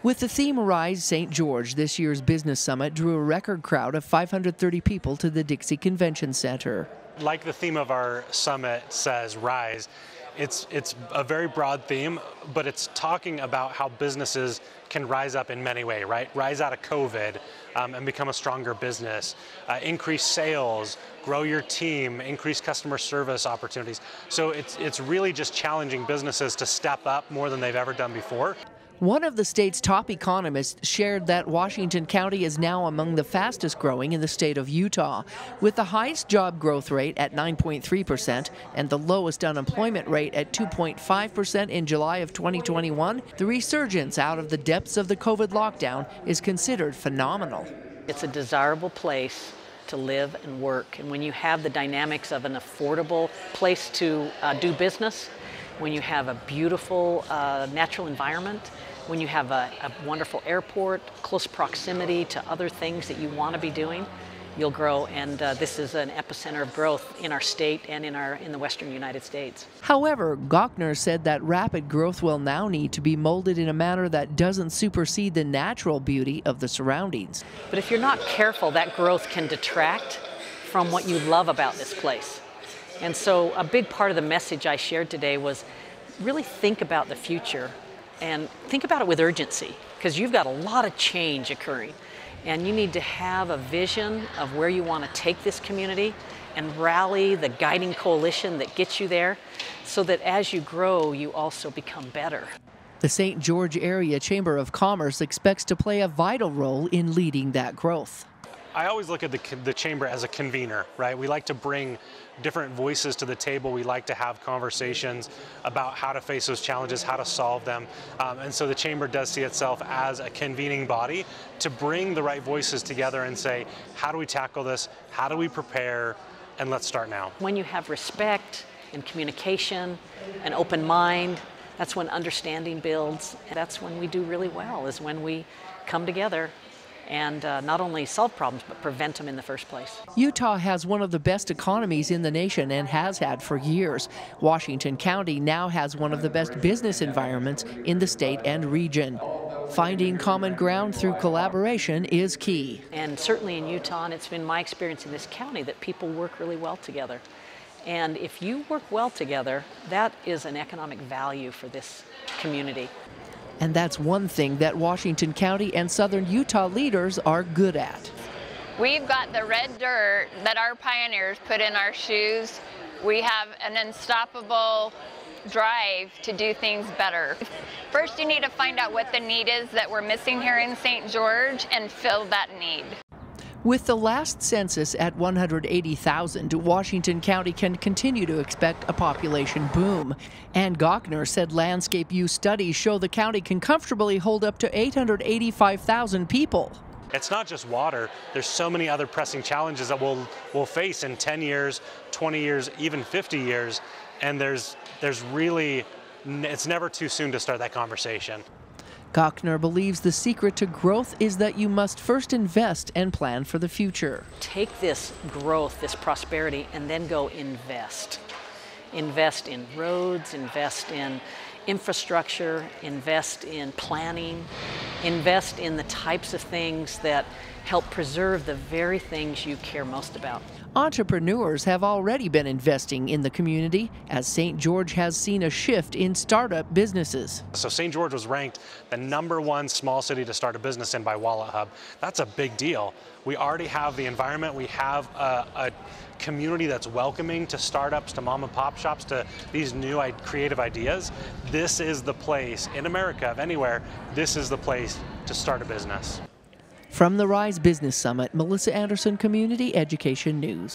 With the theme Rise St. George, this year's business summit drew a record crowd of 530 people to the Dixie Convention Center. Like the theme of our summit says, Rise, it's a very broad theme, but it's talking about how businesses can rise up in many ways, right? Rise out of COVID and become a stronger business, increase sales, grow your team, increase customer service opportunities. So it's really just challenging businesses to step up more than they've ever done before. One of the state's top economists shared that Washington County is now among the fastest growing in the state of Utah, with the highest job growth rate at 9.3% and the lowest unemployment rate at 2.5% in July of 2021. The resurgence out of the depths of the COVID lockdown is considered phenomenal. It's a desirable place to live and work, and when you have the dynamics of an affordable place to do business, when you have a beautiful natural environment, when you have a wonderful airport, close proximity to other things that you want to be doing, you'll grow. And this is an epicenter of growth in our state and in the western United States. However, Gochner said that rapid growth will now need to be molded in a manner that doesn't supersede the natural beauty of the surroundings. But if you're not careful, that growth can detract from what you love about this place. And so a big part of the message I shared today was really think about the future and think about it with urgency, because you've got a lot of change occurring and you need to have a vision of where you want to take this community and rally the guiding coalition that gets you there so that as you grow, you also become better. The St. George Area Chamber of Commerce expects to play a vital role in leading that growth. I always look at the chamber as a convener, right? We like to bring different voices to the table. We like to have conversations about how to face those challenges, how to solve them. And so the chamber does see itself as a convening body to bring the right voices together and say, how do we tackle this? How do we prepare? And let's start now. When you have respect and communication, an open mind, that's when understanding builds. And that's when we do really well, is when we come together and not only solve problems, but prevent them in the first place. Utah has one of the best economies in the nation and has had for years. Washington County now has one of the best business environments in the state and region. Finding common ground through collaboration is key. And certainly in Utah, and it's been my experience in this county, that people work really well together. And if you work well together, that is an economic value for this community. And that's one thing that Washington County and southern Utah leaders are good at. We've got the red dirt that our pioneers put in our shoes. We have an unstoppable drive to do things better. First, you need to find out what the need is that we're missing here in St. George and fill that need. With the last census at 180,000, Washington County can continue to expect a population boom. And Gochner said landscape use studies show the county can comfortably hold up to 885,000 people. It's not just water. There's so many other pressing challenges that we'll face in 10 years, 20 years, even 50 years. And there's really, it's never too soon to start that conversation. Gochner believes the secret to growth is that you must first invest and plan for the future. Take this growth, this prosperity, and then go invest. Invest in roads, invest in infrastructure, invest in planning, invest in the types of things that help preserve the very things you care most about. Entrepreneurs have already been investing in the community as St. George has seen a shift in startup businesses. So St. George was ranked the #1 small city to start a business in by Wallet Hub. That's a big deal. We already have the environment. We have a community that's welcoming to startups, to mom and pop shops, to these new creative ideas. This is the place in America, if anywhere, this is the place to start a business. From the Rise Business Summit, Melissa Anderson, Community Education News.